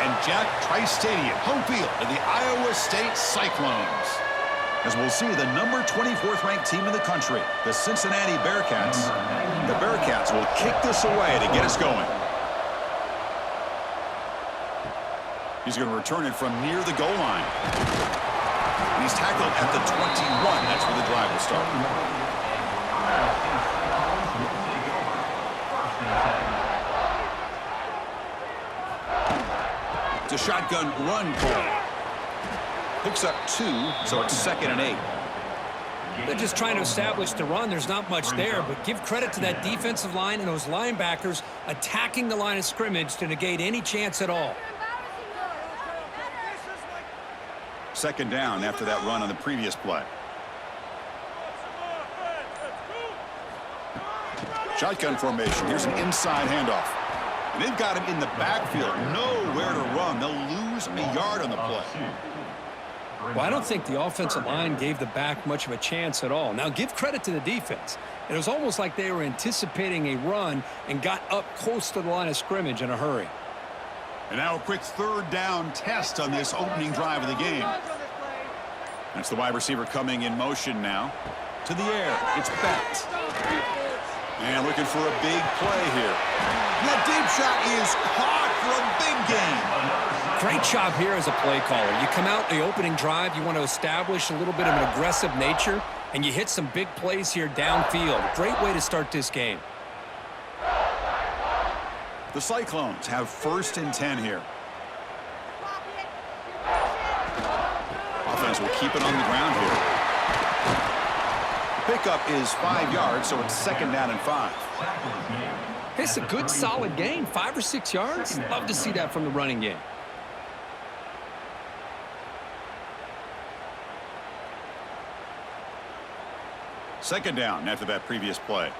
and Jack Trice Stadium, home field of the Iowa State Cyclones. As we'll see, the number 24th ranked team in the country, the Cincinnati Bearcats. The Bearcats will kick this away to get us going. He's going to return it from near the goal line. And he's tackled at the 21. That's where the drive will start. It's a shotgun run call. Picks up 2, so it's 2nd and 8. They're just trying to establish the run. There's not much there, but give credit to that defensive line and those linebackers attacking the line of scrimmage to negate any chance at all. 2nd down after that run on the previous play. Shotgun formation. Here's an inside handoff. And they've got him in the backfield. Nowhere to run. They'll lose a yard on the play. Well, I don't think the offensive line gave the back much of a chance at all. Now, give credit to the defense. It was almost like they were anticipating a run and got up close to the line of scrimmage in a hurry. And now a quick 3rd down test on this opening drive of the game. That's the wide receiver coming in motion now. To the air. It's Bett. And looking for a big play here. That deep shot is caught for a big gain. Great job here as a play caller. You come out the opening drive, you want to establish a little bit of an aggressive nature, and you hit some big plays here downfield. Great way to start this game. The Cyclones have 1st and 10 here. Offense will keep it on the ground here. Pickup is 5 yards, so it's 2nd down and 5. It's a good, solid gain. 5 or 6 yards. Love to see that from the running game. Second down after that previous play.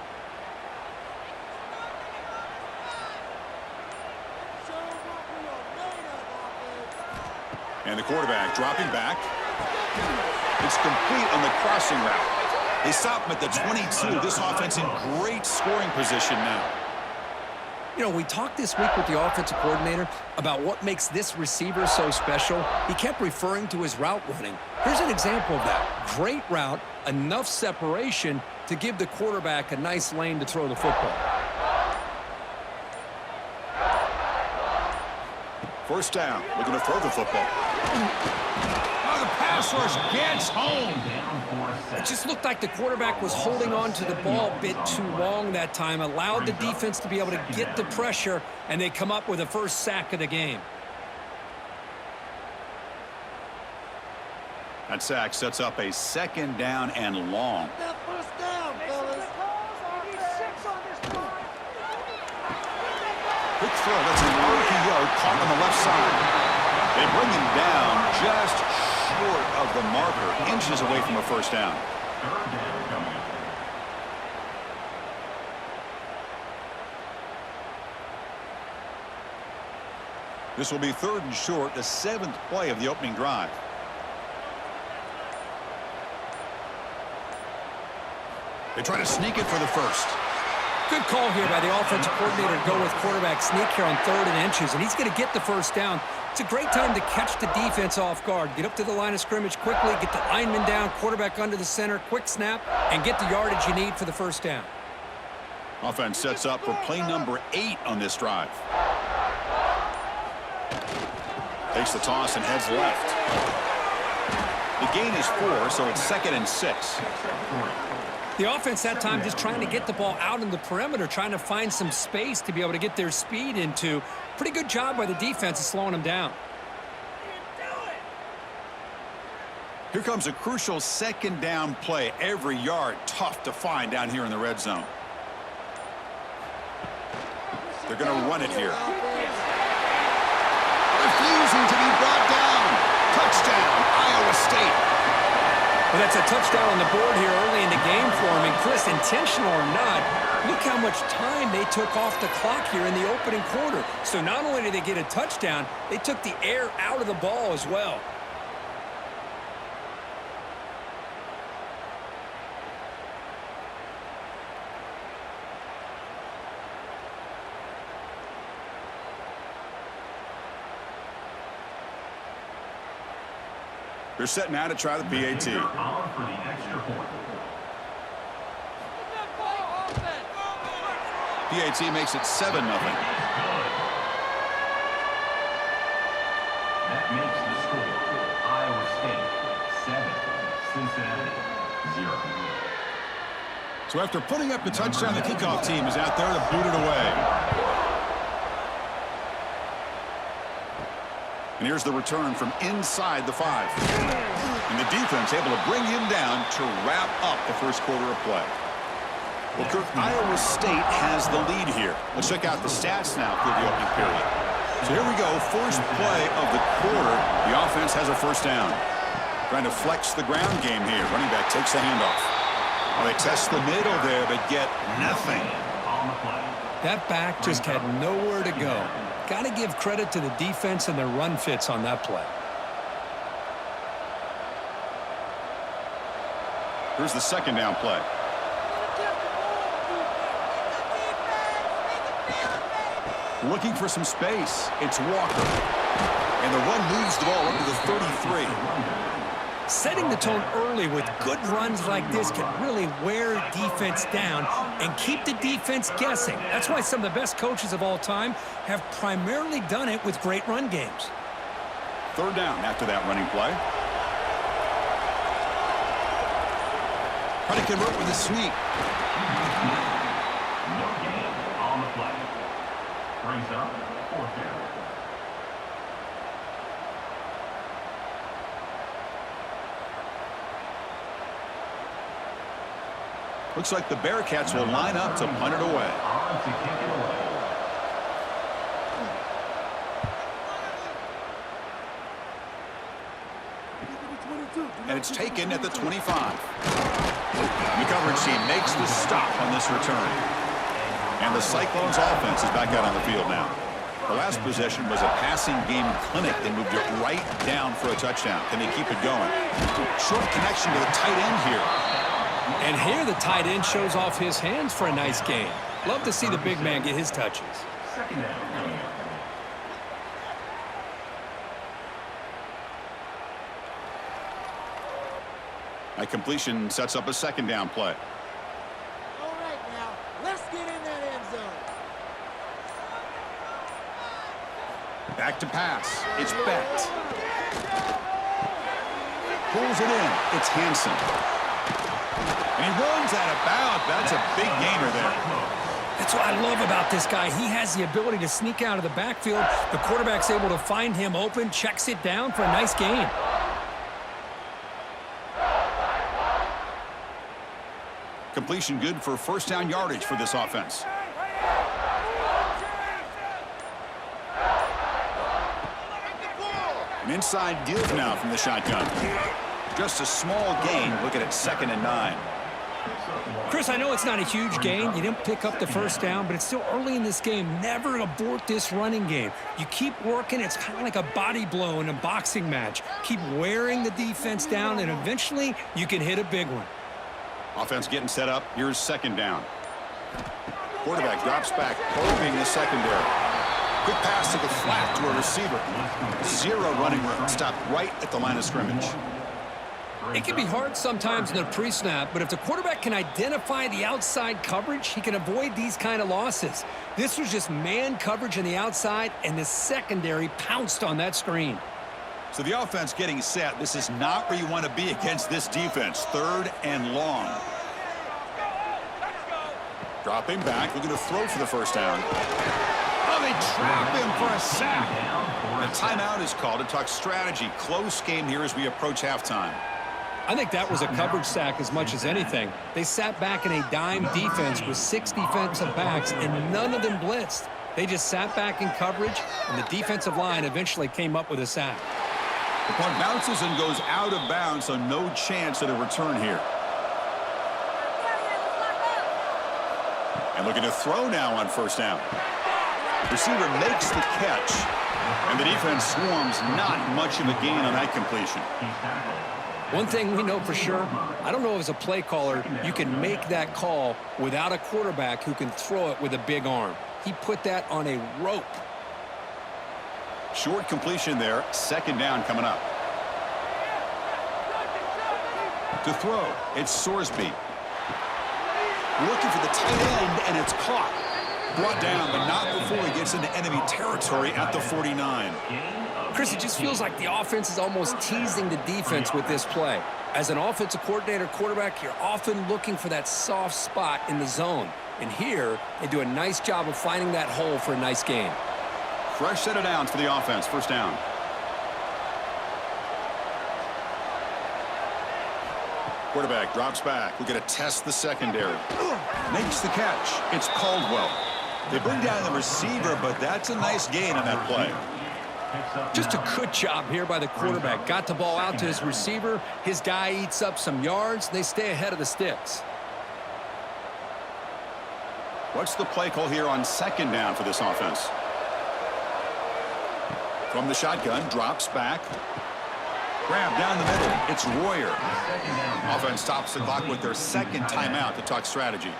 And the quarterback dropping back. It's complete on the crossing route. They stop him at the 22. This offense in great scoring position now. You know, we talked this week with the offensive coordinator about what makes this receiver so special. He kept referring to his route running. Here's an example of that. Great route, enough separation to give the quarterback a nice lane to throw the football. 1st down, looking to throw the football. Oh, the pass rush gets home. It just looked like the quarterback was holding on to the ball a bit too long that time, allowed the defense to be able to get the pressure, and they come up with the 1st sack of the game. That sack sets up a 2nd down and long. Quick throw, that's an RPO caught on the left side. They bring him down just short of the marker, inches away from a 1st down. This will be 3rd and short, the 7th play of the opening drive. They try to sneak it for the 1st. Good call here by the offensive coordinator to go with quarterback sneak here on 3rd and inches, and he's going to get the 1st down. It's a great time to catch the defense off guard. Get up to the line of scrimmage quickly, get the lineman down, quarterback under the center, quick snap, and get the yardage you need for the 1st down. Offense sets up for play number 8 on this drive. Takes the toss and heads left. The gain is 4, so it's 2nd and 6. The offense that time just trying to get the ball out in the perimeter, trying to find some space to be able to get their speed into. Pretty good job by the defense of slowing them down. Here comes a crucial 2nd down play. Every yard tough to find down here in the red zone. They're going to run it here. Refusing to be brought down. Touchdown, Iowa State. Well, that's a touchdown on the board here early in the game for him. And Chris, intentional or not, look how much time they took off the clock here in the opening quarter. So not only did they get a touchdown, they took the air out of the ball as well. They're set now to try the PAT. PAT makes it 7-0. That makes the score Iowa State 7, Cincinnati 0. So after putting up the touchdown, the kickoff team is out there to boot it away. And here's the return from inside the 5. And the defense able to bring him down to wrap up the first quarter of play. Well, Kirk, Iowa State has the lead here. Let's check out the stats now for the opening period. So here we go, first play of the quarter. The offense has a first down. Trying to flex the ground game here. Running back takes the handoff. Well, they test the middle there, but get nothing. That back just had nowhere to go. Got to give credit to the defense and their run fits on that play. Here's the second down play. Looking for some space. It's Walker. And the run moves the ball up to the 33. Setting the tone early with good runs like this can really wear defense down and keep the defense guessing. That's why some of the best coaches of all time have primarily done it with great run games. Third down after that running play. Trying to convert with a sneak. No gain on the play. Brings up fourth down. Looks like the Bearcats will line up to punt it away. On to kick it away. And it's taken at the 25. The coverage team makes the stop on this return. And the Cyclones offense is back out on the field now. The last possession was a passing game clinic. They moved it right down for a touchdown. Can they keep it going? Short connection to the tight end here. And here the tight end shows off his hands for a nice game. Love to see the big man get his touches. Second down. A completion sets up a second down play. All right, now, let's get in that end zone. Back to pass. It's Becht. Pulls it in. It's Hansen. And he runs out of bounds. That's a big gainer there. That's what I love about this guy. He has the ability to sneak out of the backfield. The quarterback's able to find him open, checks it down for a nice gain. Completion good for first down yardage for this offense. An inside give now from the shotgun. Just a small gain. Looking at 2nd and 9. Chris, I know it's not a huge gain. You didn't pick up the first down, but it's still early in this game. Never abort this running game. You keep working. It's kind of like a body blow in a boxing match. Keep wearing the defense down, and eventually you can hit a big one. Offense getting set up. Here's 2nd down. Quarterback drops back, probing the secondary. Quick pass to the flat to a receiver. Zero running room. Stopped right at the line of scrimmage. It can be hard sometimes in the pre-snap, but if the quarterback can identify the outside coverage, he can avoid these kind of losses. This was just man coverage on the outside, and the secondary pounced on that screen. So the offense getting set. This is not where you want to be against this defense. 3rd and long. Dropping back, looking to throw for the first down. Oh, they trap him for a sack. The timeout is called to talk strategy. Close game here as we approach halftime. I think that was a coverage sack as much as anything. They sat back in a dime defense with 6 defensive backs, and none of them blitzed. They just sat back in coverage, and the defensive line eventually came up with a sack. The punt bounces and goes out of bounds, so no chance at a return here. And looking to throw now on first down. Receiver makes the catch, and the defense swarms. Not much of a gain on that completion. One thing we know for sure, I don't know as a play caller, you can make that call without a quarterback who can throw it with a big arm. He put that on a rope. Short completion there. 2nd down coming up. To throw, it's Sorsby. Looking for the tight end, and it's caught. Brought down, but not before he gets into enemy territory at the 49. Chris, it just feels like the offense is almost teasing the defense with this play. As an offensive coordinator quarterback, you're often looking for that soft spot in the zone. And here, they do a nice job of finding that hole for a nice gain. Fresh set of downs for the offense. First down. Quarterback drops back. We're going to test the secondary. Makes the catch. It's Caldwell. They bring down the receiver, but that's a nice gain on that play. Just a good job here by the quarterback. Got the ball out to his receiver. His guy eats up some yards. They stay ahead of the sticks. What's the play call here on second down for this offense? From the shotgun, drops back. Grab down the middle. It's Royer. Offense stops the clock with their second timeout to talk strategy.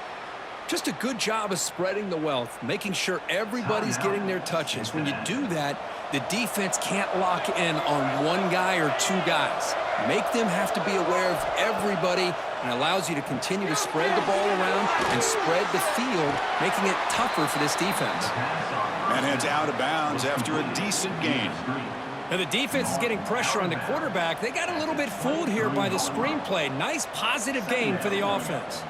Just a good job of spreading the wealth, making sure everybody's getting their touches. When you do that, the defense can't lock in on one guy or two guys. Make them have to be aware of everybody, and allows you to continue to spread the ball around and spread the field, making it tougher for this defense. Man heads out of bounds after a decent gain. Now the defense is getting pressure on the quarterback. They got a little bit fooled here by the screenplay. Nice positive gain for the offense.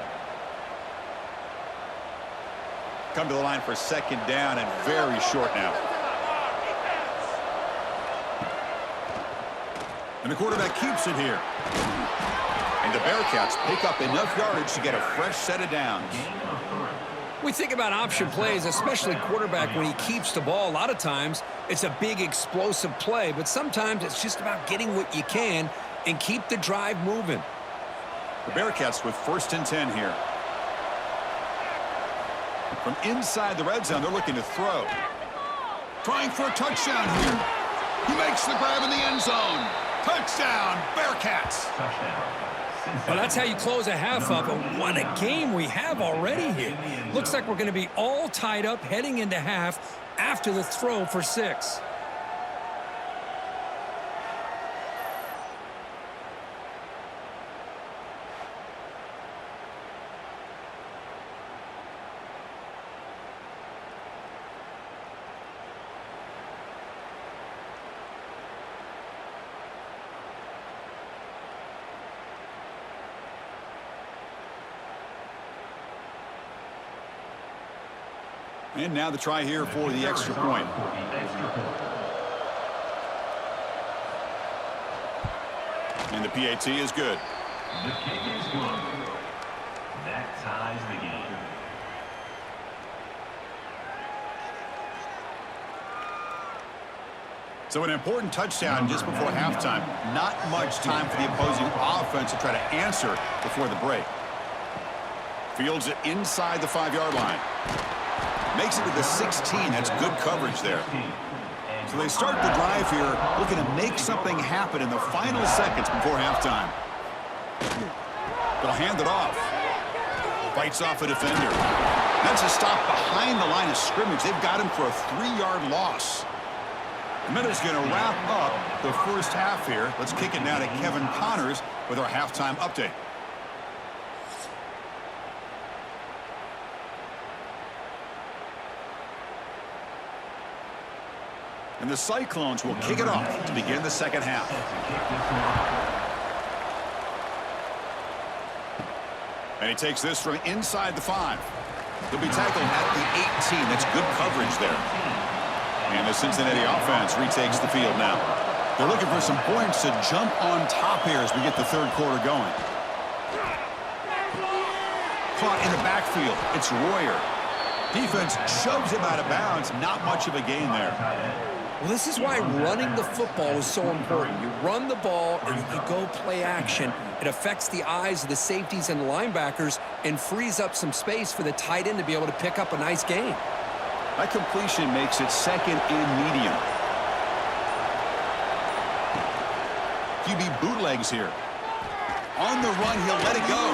Come to the line for second down and very short now. And the quarterback keeps it here. And the Bearcats pick up enough yardage to get a fresh set of downs. We think about option plays, especially quarterback when he keeps the ball. A lot of times it's a big explosive play, but sometimes it's just about getting what you can and keep the drive moving. The Bearcats with 1st and 10 here. From inside the red zone, they're looking to throw. Trying for a touchdown here. He makes the grab in the end zone. Touchdown, Bearcats. Well, that's how you close a half up. And what a game we have already here. Looks like we're going to be all tied up heading into half after the throw for 6. And now the try here for the extra point. And the PAT is good. The kick is good. That ties the game. So an important touchdown just before halftime. Not much time for the opposing offense to try to answer before the break. Fields it inside the 5-yard line. Makes it to the 16. That's good coverage there. So they start the drive here looking to make something happen in the final seconds before halftime. They'll hand it off. Bites off a defender. That's a stop behind the line of scrimmage. They've got him for a 3-yard loss. The minute's going to wrap up the first half here. Let's kick it now to Kevin Connors with our halftime update. And the Cyclones will kick it off to begin the second half. And he takes this from inside the 5. He'll be tackled at the 18. That's good coverage there. And the Cincinnati offense retakes the field now. They're looking for some points to jump on top here as we get the third quarter going. Caught in the backfield. It's Royer. Defense shoves him out of bounds. Not much of a gain there. Well, this is why running the football is so important. You run the ball and you go play action. It affects the eyes of the safeties and the linebackers and frees up some space for the tight end to be able to pick up a nice gain. That completion makes it second and medium. QB bootlegs here. On the run, he'll let it go.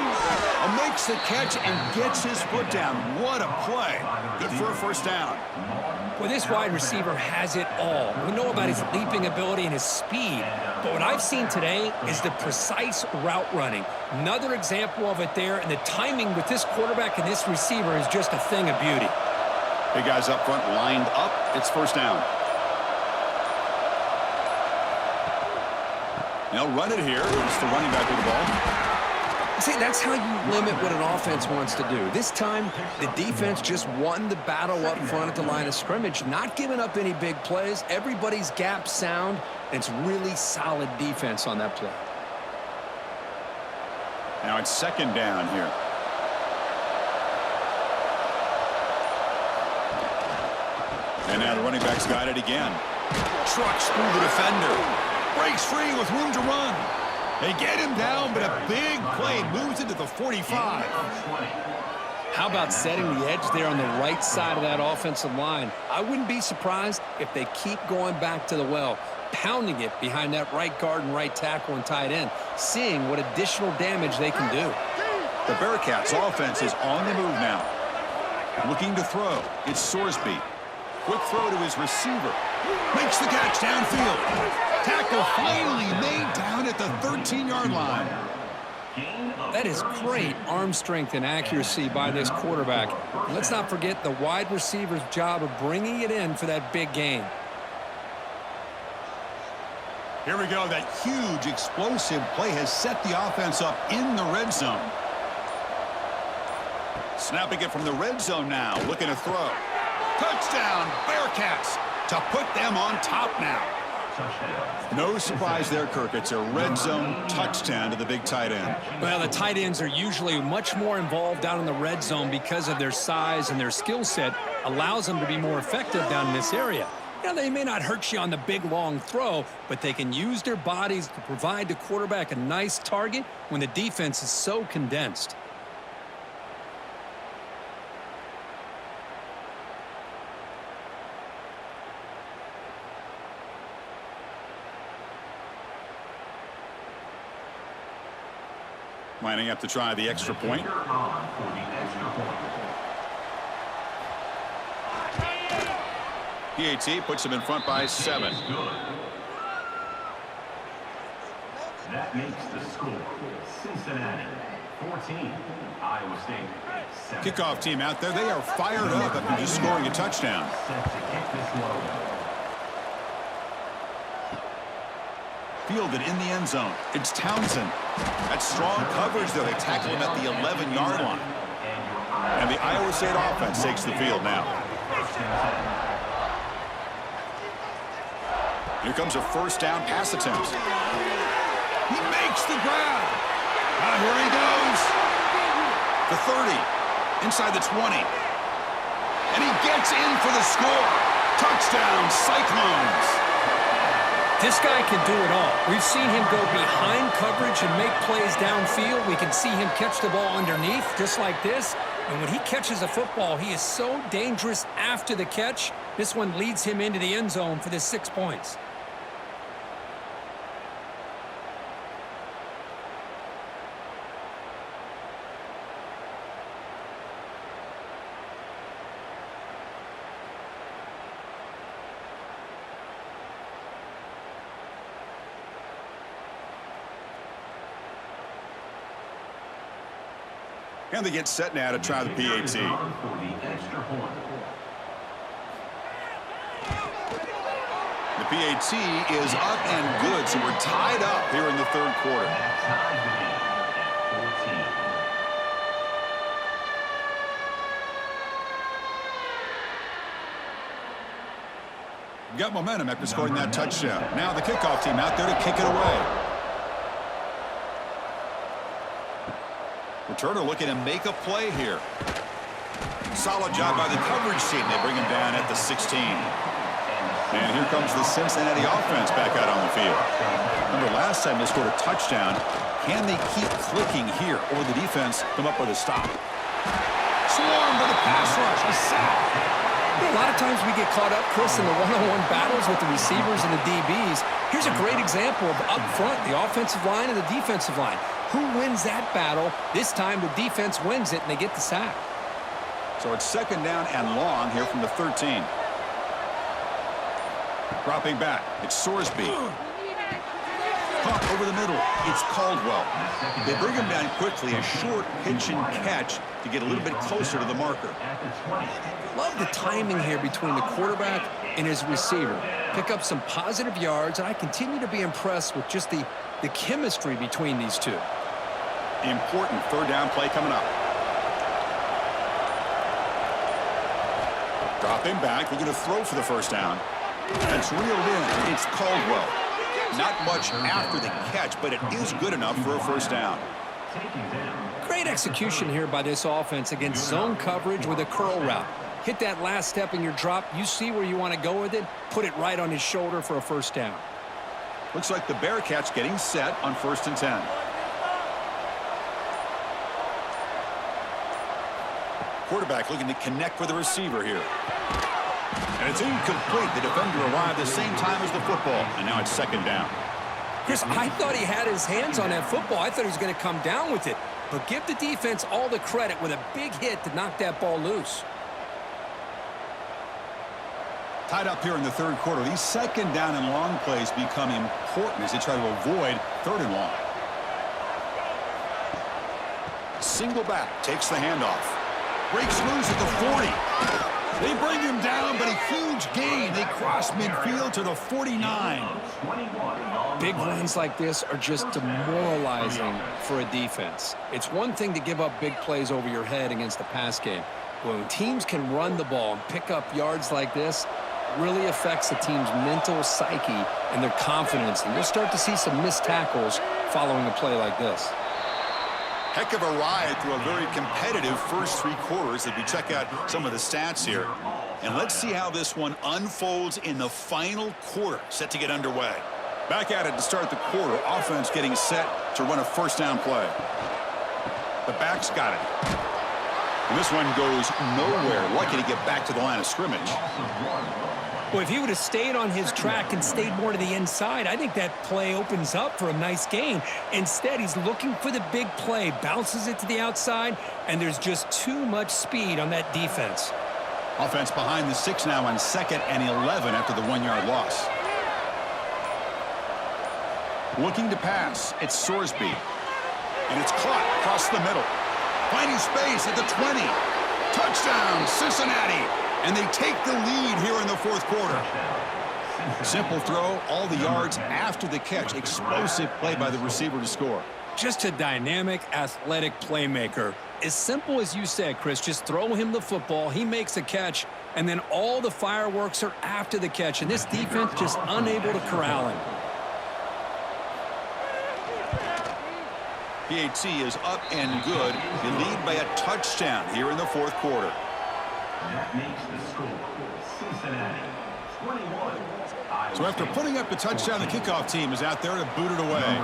Makes the catch and gets his foot down. What a play. Good for a first down. Well, this wide receiver has it all. We know about his leaping ability and his speed, But what I've seen today is the precise route running. Another example of it there, and the timing with this quarterback and this receiver is just a thing of beauty. Big guys up front lined up. It's first down. They'll run it here. It's the running back with the ball. See, that's how you limit what an offense wants to do. This time, the defense just won the battle up front at the line of scrimmage, not giving up any big plays. Everybody's gap sound, and it's really solid defense on that play. Now it's second down here. And now the running back's got it again. Trucks through the defender. Breaks free with room to run. They get him down, but a big play moves into the 45. How about setting the edge there on the right side of that offensive line? I wouldn't be surprised if they keep going back to the well, pounding it behind that right guard and right tackle and tight end, seeing what additional damage they can do. The Bearcats offense is on the move now. Looking to throw. It's Sorsby. Quick throw to his receiver. Makes the catch downfield. Tackle finally made down at the 13-yard line. That is great arm strength and accuracy by this quarterback. And let's not forget the wide receiver's job of bringing it in for that big gain. Here we go. That huge explosive play has set the offense up in the red zone. Snapping it from the red zone now. Looking to throw. Touchdown, Bearcats, to put them on top now. No surprise there, Kirk. It's a red zone touchdown to the big tight end. Well, the tight ends are usually much more involved down in the red zone because of their size, and their skill set allows them to be more effective down in this area. Now, they may not hurt you on the big, long throw, but they can use their bodies to provide the quarterback a nice target when the defense is so condensed. Lining up to try the extra point. PAT puts them in front by 7. That makes the score Cincinnati 14, Iowa State 7. Kickoff team out there. They are fired up after just scoring a touchdown. Set to kick this one. Fielded in the end zone. It's Townsend. That's strong coverage, though. They tackle him at the 11-yard line. And the Iowa State offense takes the field now. Here comes a first down pass attempt. He makes the grab. Here he goes. The 30. Inside the 20. And he gets in for the score. Touchdown, Cyclones. This guy can do it all. We've seen him go behind coverage and make plays downfield. We can see him catch the ball underneath, just like this. And when he catches a football, he is so dangerous after the catch. This one leads him into the end zone for the 6 points. And they get set now to try the PAT. The PAT is up and good, so we're tied up here in the third quarter. Got momentum after scoring that touchdown. Now the kickoff team out there to kick it away. Returner looking to make a play here. Solid job by the coverage team. They bring him down at the 16. And here comes the Cincinnati offense back out on the field. Remember, last time they scored a touchdown. Can they keep clicking here, or will the defense come up with a stop? Swarm with a pass rush. A sack. A lot of times we get caught up, Chris, in the one-on-one battles with the receivers and the DBs. Here's a great example of up front, the offensive line and the defensive line. Who wins that battle? This time the defense wins it, and they get the sack. So it's second down and long here from the 13. Dropping back, it's Sorsby. Caught over the middle. It's Caldwell. They bring him down quickly, a short pitch and catch to get a little bit closer to the marker. Love the timing here between the quarterback and his receiver. Pick up some positive yards, and I continue to be impressed with just the chemistry between these two. Important third down play coming up. Drop him back. We're going to throw for the first down. That's reeled in. It's Caldwell. Not much after the catch, but it is good enough for a first down. Great execution here by this offense against zone coverage with a curl route. Hit that last step in your drop. You see where you want to go with it. Put it right on his shoulder for a first down. Looks like the Bearcats getting set on 1st and 10. Quarterback looking to connect with the receiver here. And it's incomplete. The defender arrived the same time as the football, and now it's 2nd down. Chris, I thought he had his hands on that football. I thought he was going to come down with it. But give the defense all the credit with a big hit to knock that ball loose. Tied up here in the 3rd quarter. These 2nd down and long plays become important as they try to avoid 3rd and long. Single back, takes the handoff. Breaks loose at the 40. They bring him down, but a huge gain. They cross midfield to the 49. Big runs like this are just demoralizing for a defense. It's one thing to give up big plays over your head against the pass game. When teams can run the ball and pick up yards like this, really affects the team's mental psyche and their confidence. And you'll start to see some missed tackles following a play like this. Heck of a ride through a very competitive first 3 quarters as we check out some of the stats here. And let's see how this one unfolds in the final quarter, set to get underway. Back at it to start the quarter. Offense getting set to run a first down play. The back's got it. And this one goes nowhere. Lucky to get back to the line of scrimmage. Well, if he would have stayed on his track and stayed more to the inside, I think that play opens up for a nice gain. Instead, he's looking for the big play, bounces it to the outside, and there's just too much speed on that defense. Offense behind the 6 now on 2nd and 11 after the 1-yard loss. Looking to pass. It's Sorsby. And it's caught across the middle. Finding space at the 20. Touchdown, Cincinnati. And they take the lead here in the 4th quarter. Simple throw, all the yards after the catch. Explosive play by the receiver to score. Just a dynamic, athletic playmaker. As simple as you said, Chris, just throw him the football, he makes a catch, and then all the fireworks are after the catch. And this defense just unable to corral him. PAT is up and good. They lead by a touchdown here in the 4th quarter. That makes the score Cincinnati 21. So after putting up the touchdown, the kickoff team is out there to boot it away.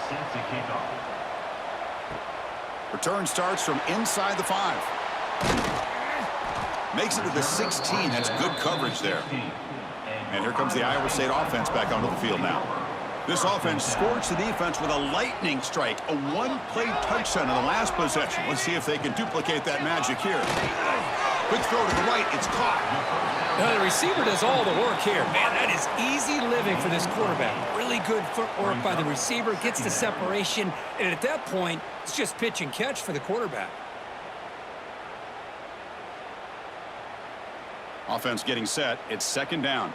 Set to kick off. Return starts from inside the 5. Makes it to the 16. That's good coverage there. And here comes the Iowa State offense back onto the field now. This offense scorched the defense with a lightning strike, a 1-play touchdown in the last possession. Let's see if they can duplicate that magic here. Quick throw to the right. It's caught. Now the receiver does all the work here. Man, that is easy living for this quarterback. Really good footwork by the receiver, gets the separation, and at that point, it's just pitch and catch for the quarterback. Offense getting set. It's 2nd down.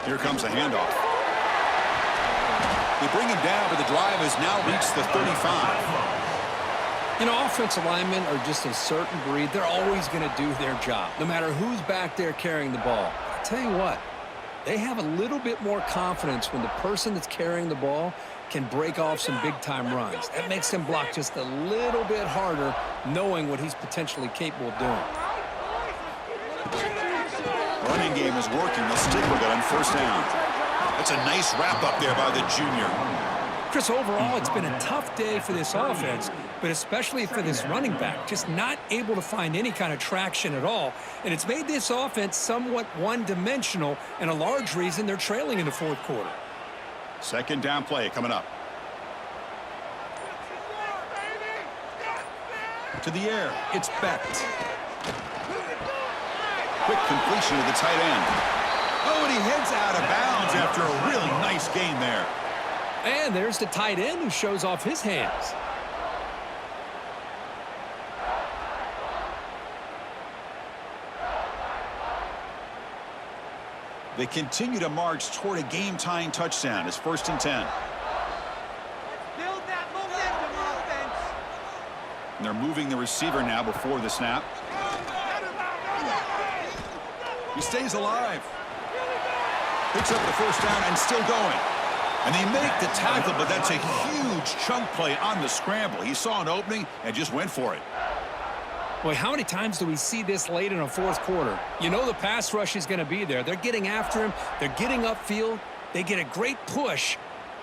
Here comes a handoff. They bring him down, but the drive has now reached the 35. You know, offensive linemen are just a certain breed. They're always going to do their job, no matter who's back there carrying the ball. I'll tell you what, they have a little bit more confidence when the person that's carrying the ball can break off some big-time runs. That makes them block just a little bit harder, knowing what he's potentially capable of doing. Running game is working. They'll stick with it on 1st down. That's a nice wrap up there by the junior. Chris, overall, it's been a tough day for this offense, but especially for this running back, just not able to find any kind of traction at all. And it's made this offense somewhat one-dimensional, and a large reason they're trailing in the 4th quarter. 2nd down play coming up. To the air. It's Becht. quick completion to the tight end. Oh, and he heads out of bounds after a really nice gain there. And there's the tight end who shows off his hands. They continue to march toward a game-tying touchdown. It's 1st and 10. Build that momentum, offense. And they're moving the receiver now before the snap. He stays alive. Picks up the first down and still going. And they make the tackle, but that's a huge chunk play on the scramble. He saw an opening and just went for it. Boy, how many times do we see this late in a fourth quarter? You know the pass rush is going to be there. They're getting after him. They're getting upfield. They get a great push.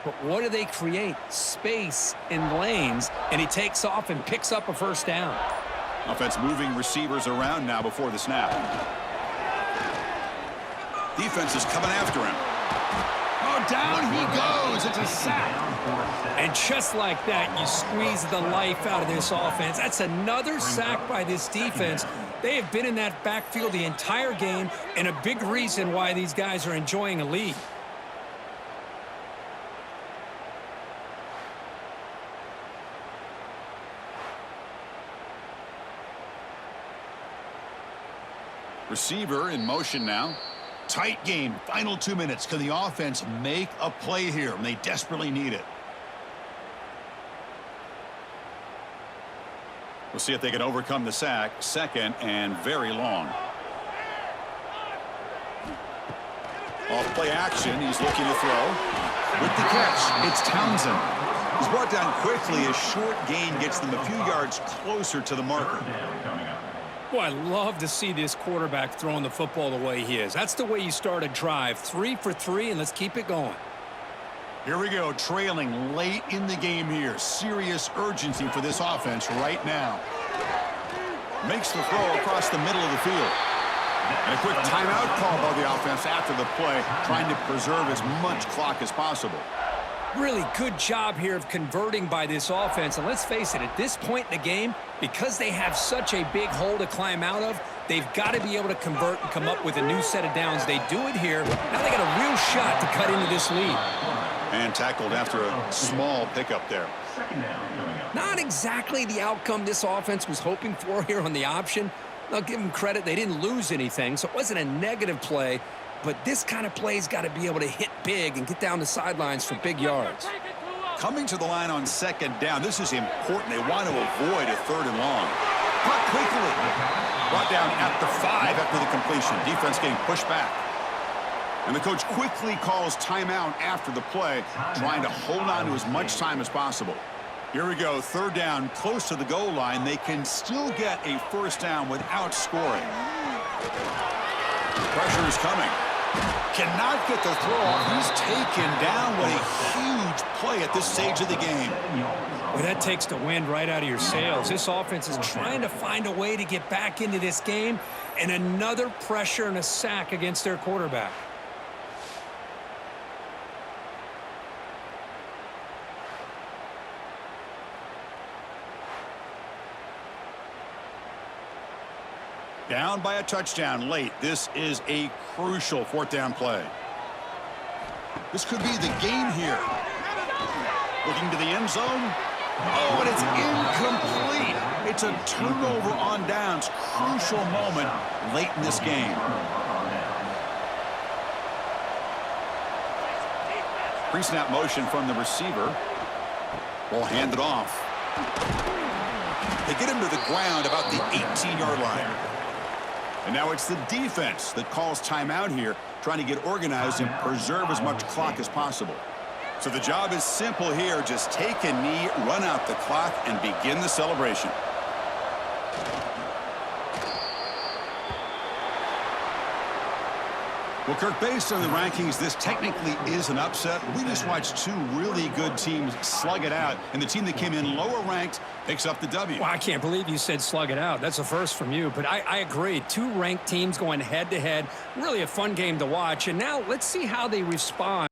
But what do they create? Space in lanes, and he takes off and picks up a first down. Offense moving receivers around now before the snap. Defense is coming after him. Oh, down he goes. It's a sack. And just like that, you squeeze the life out of this offense. That's another sack by this defense. They have been in that backfield the entire game, and a big reason why these guys are enjoying a lead. Receiver in motion now. Tight game. Final 2 minutes. Can the offense make a play here? And they desperately need it. We'll see if they can overcome the sack. 2nd and very long. Off play action. He's looking to throw. With the catch, it's Townsend. He's brought down quickly. A short gain gets them a few yards closer to the marker. Boy, I love to see this quarterback throwing the football the way he is. That's the way you start a drive. 3 for 3, and let's keep it going. Here we go, trailing late in the game here. Serious urgency for this offense right now. Makes the throw across the middle of the field. And a quick timeout call by the offense after the play, trying to preserve as much clock as possible. Really good job here of converting by this offense. And let's face it, at this point in the game, because they have such a big hole to climb out of, they've got to be able to convert and come up with a new set of downs. They do it here. Now they got a real shot to cut into this lead. And tackled after a small pickup there. Not exactly the outcome this offense was hoping for here on the option. I'll give them credit. They didn't lose anything, so it wasn't a negative play. But this kind of play's got to be able to hit big and get down the sidelines for big yards. Coming to the line on 2nd down. This is important. They want to avoid a 3rd and long. Caught quickly. Brought down at the 5 after the completion. Defense getting pushed back. And the coach quickly calls timeout after the play, trying to hold on to as much time as possible. Here we go, 3rd down, close to the goal line. They can still get a first down without scoring. Pressure is coming. Cannot get the throw off. He's taken down. What a huge play at this stage of the game. Well, that takes the wind right out of your sails. This offense is trying to find a way to get back into this game, and another pressure and a sack against their quarterback. Down by a touchdown late. This is a crucial 4th down play. This could be the game here. Looking to the end zone. Oh, and it's incomplete. It's a turnover on downs. Crucial moment late in this game. Pre-snap motion from the receiver. Ball handed off. They get him to the ground about the 18-yard line. And now it's the defense that calls timeout here, trying to get organized and preserve as much clock as possible. So the job is simple here. Just take a knee, run out the clock, and begin the celebration. Well, Kirk, based on the rankings, this technically is an upset. We just watched 2 really good teams slug it out, and the team that came in lower ranked picks up the W. Well, I can't believe you said slug it out. That's a first from you, but I agree. 2 ranked teams going head-to-head. Really a fun game to watch, and now let's see how they respond.